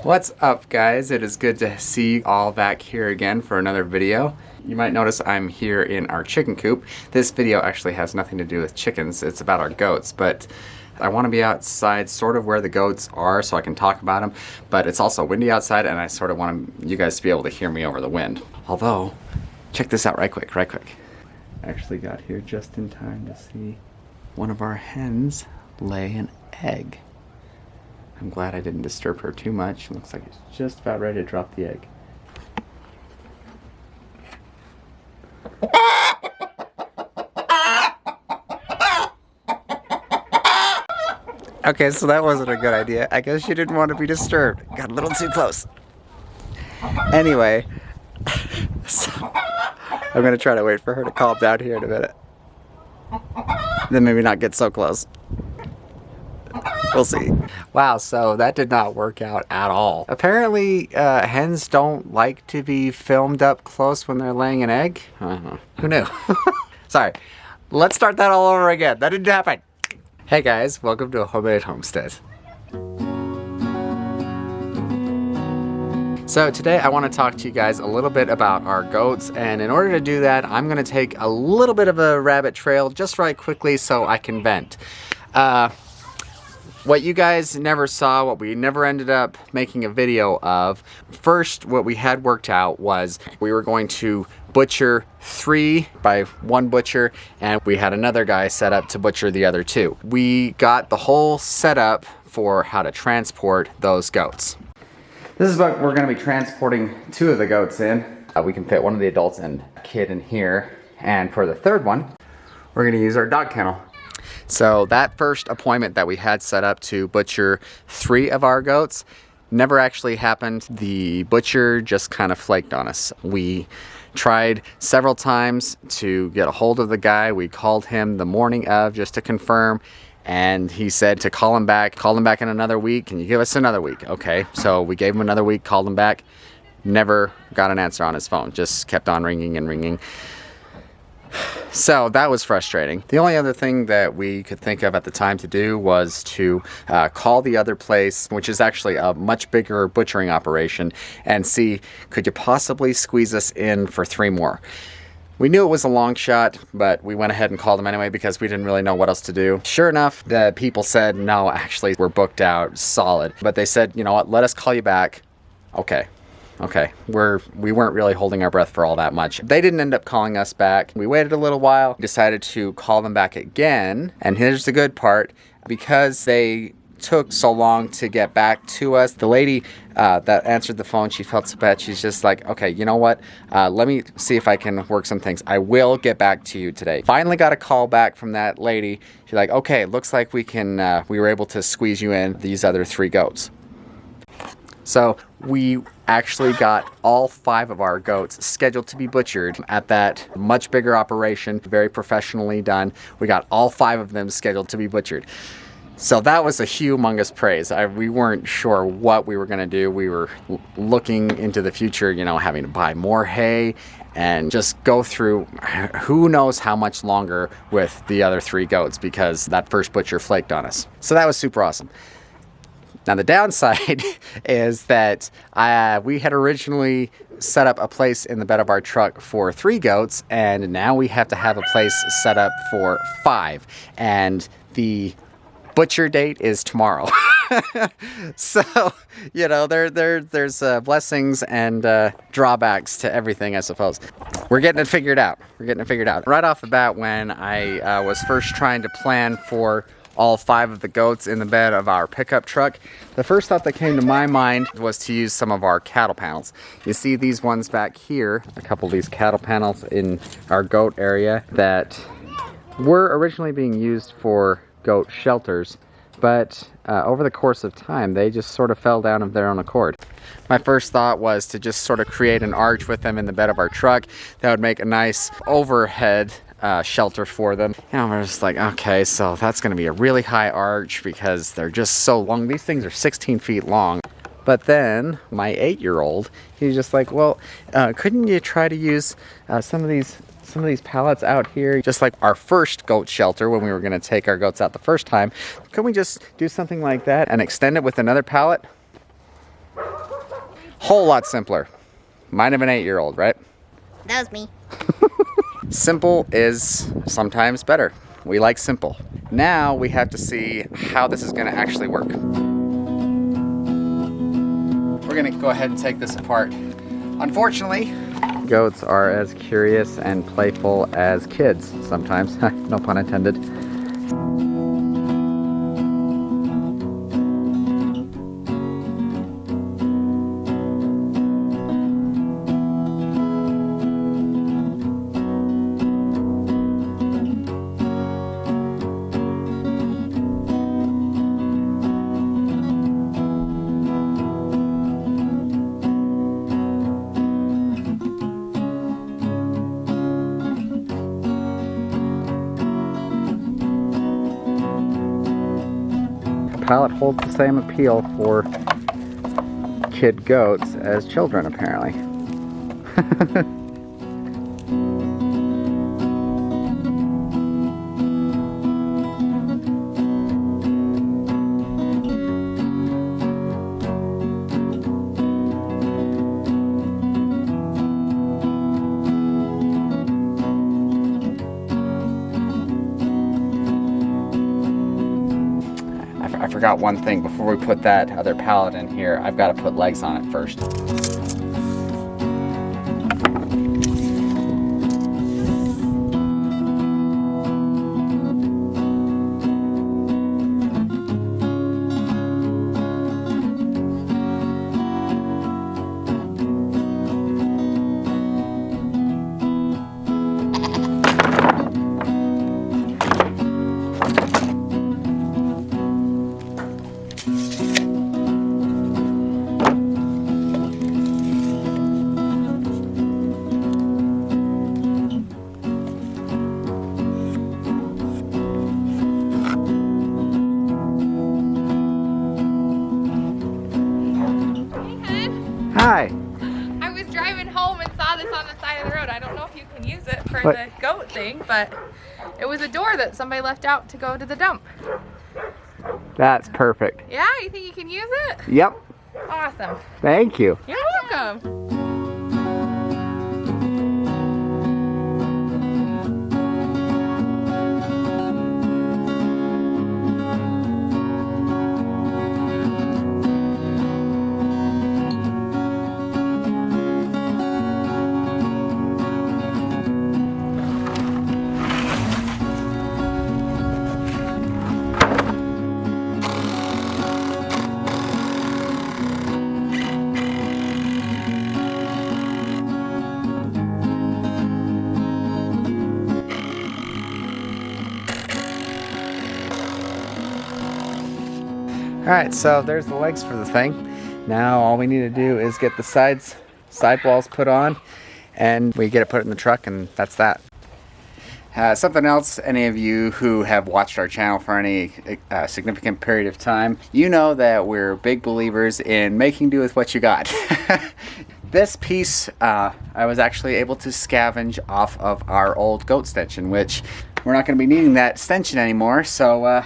What's up, guys? It is good to see you all back here again for another video. You might notice I'm here in our chicken coop. This video actually has nothing to do with chickens, it's about our goats, but I want to be outside sort of where the goats are so I can talk about them, but it's also windy outside and I sort of want you guys to be able to hear me over the wind. Although, check this out right quick. I actually got here just in time to see one of our hens lay an egg. I'm glad I didn't disturb her too much. It looks like it's just about ready to drop the egg. Okay, so that wasn't a good idea. I guess she didn't want to be disturbed. Got a little too close. Anyway, so I'm gonna try to wait for her to calm down here in a minute. Then maybe not get so close. We'll see. Wow, so that did not work out at all. Apparently, hens don't like to be filmed up close when they're laying an egg. Who knew? Sorry. Let's start that all over again. That didn't happen. Hey guys, welcome to a homemade homestead. So today I want to talk to you guys a little bit about our goats, and in order to do that, I'm going to take a little bit of a rabbit trail just right quickly so I can vent. What you guys never saw, what we never ended up making a video of, first what we had worked out was we were going to butcher 3 by 1 butcher, and we had another guy set up to butcher the other 2. We got the whole setup for how to transport those goats. This is what we're going to be transporting 2 of the goats in. We can fit one of the adults and a kid in here, and for the third one, we're going to use our dog kennel. So that first appointment that we had set up to butcher 3 of our goats never actually happened. The butcher just kind of flaked on us. We tried several times to get a hold of the guy. We called him the morning of just to confirm, and he said to call him back in another week. Can you give us another week? Okay, so we gave him another week, called him back, never got an answer on his phone, just kept on ringing and ringing. So that was frustrating. The only other thing that we could think of at the time to do was to call the other place, which is actually a much bigger butchering operation, and see, could you possibly squeeze us in for 3 more? We knew it was a long shot, but we went ahead and called them anyway because we didn't really know what else to do. Sure enough, the people said, no, actually, we're booked out solid. But they said, you know what, let us call you back. Okay, we weren't really holding our breath for all that much. They didn't end up calling us back. We waited a little while, decided to call them back again. And here's the good part, because they took so long to get back to us, the lady that answered the phone, she felt so bad. She's just like, okay, you know what? Let me see if I can work some things. I will get back to you today. Finally got a call back from that lady. She's like, okay, looks like we were able to squeeze you in these other 3 goats. So we actually got all 5 of our goats scheduled to be butchered at that much bigger operation, very professionally done. We got all 5 of them scheduled to be butchered. So that was a humongous praise. We weren't sure what we were going to do. We were looking into the future, you know, having to buy more hay and just go through who knows how much longer with the other 3 goats because that first butcher flaked on us. So that was super awesome. Now the downside is that we had originally set up a place in the bed of our truck for 3 goats, and now we have to have a place set up for 5. And the butcher date is tomorrow. So, you know, there's blessings and drawbacks to everything, I suppose. We're getting it figured out. Right off the bat, when I was first trying to plan for all 5 of the goats in the bed of our pickup truck, the first thought that came to my mind was to use some of our cattle panels. You see these ones back here, a couple of these cattle panels in our goat area that were originally being used for goat shelters, but over the course of time they just sort of fell down of their own accord. My first thought was to just sort of create an arch with them in the bed of our truck that would make a nice overhead shelter for them. And we're just like, okay, so that's going to be a really high arch because they're just so long. These things are 16 feet long. But then my 8-year-old, he's just like, well, couldn't you try to use some of these pallets out here, just like our first goat shelter when we were going to take our goats out the first time? Couldn't we just do something like that and extend it with another pallet? Whole lot simpler. Mind of an 8-year-old, right? That was me. Simple is sometimes better. We like simple. Now we have to see how this is going to actually work. We're going to go ahead and take this apart. Unfortunately, goats are as curious and playful as kids sometimes. No pun intended. Pallet holds the same appeal for kid goats as children, apparently. I forgot one thing. Before we put that other pallet in here, I've got to put legs on it first. Hi. I was driving home and saw this on the side of the road. I don't know if you can use it for What? the goat thing, but it was a door that somebody left out to go to the dump. That's perfect. Yeah, you think you can use it? Yep. Awesome. Thank you. You're welcome. Alright, so there's the legs for the thing. Now all we need to do is get the sidewalls put on, and we get it put in the truck, and that's that. Something else, any of you who have watched our channel for any significant period of time, you know that we're big believers in making do with what you got. This piece I was actually able to scavenge off of our old goat stanchion, which we're not going to be needing that stanchion anymore, so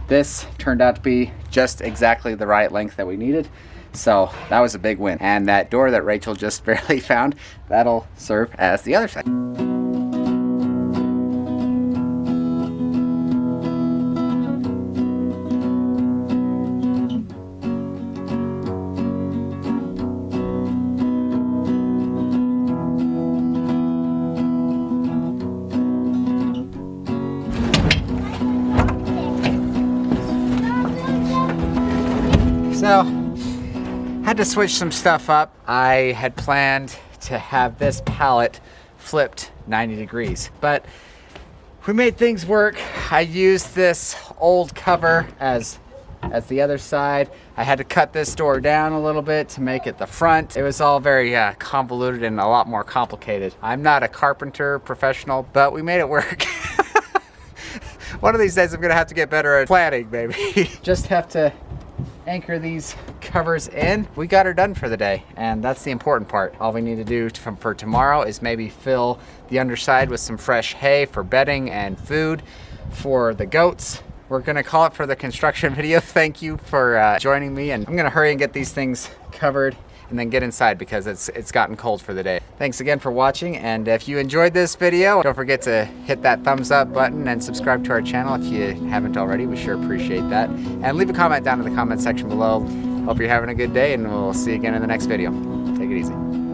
this turned out to be just exactly the right length that we needed. So that was a big win. And that door that Rachel just barely found, that'll serve as the other side. So, had to switch some stuff up. I had planned to have this pallet flipped 90 degrees, but we made things work. I used this old cover as the other side. I had to cut this door down a little bit to make it the front. It was all very convoluted and a lot more complicated. I'm not a carpenter professional, but we made it work. One of these days I'm gonna have to get better at planning, maybe. Just have to anchor these covers in. We got her done for the day, and that's the important part. All we need to do for tomorrow is maybe fill the underside with some fresh hay for bedding and food for the goats. We're gonna call it for the construction video. Thank you for joining me, and I'm gonna hurry and get these things covered and then get inside because it's gotten cold for the day. Thanks again for watching, and if you enjoyed this video, don't forget to hit that thumbs up button and subscribe to our channel if you haven't already. We sure appreciate that. And leave a comment down in the comment section below. Hope you're having a good day, and we'll see you again in the next video. Take it easy.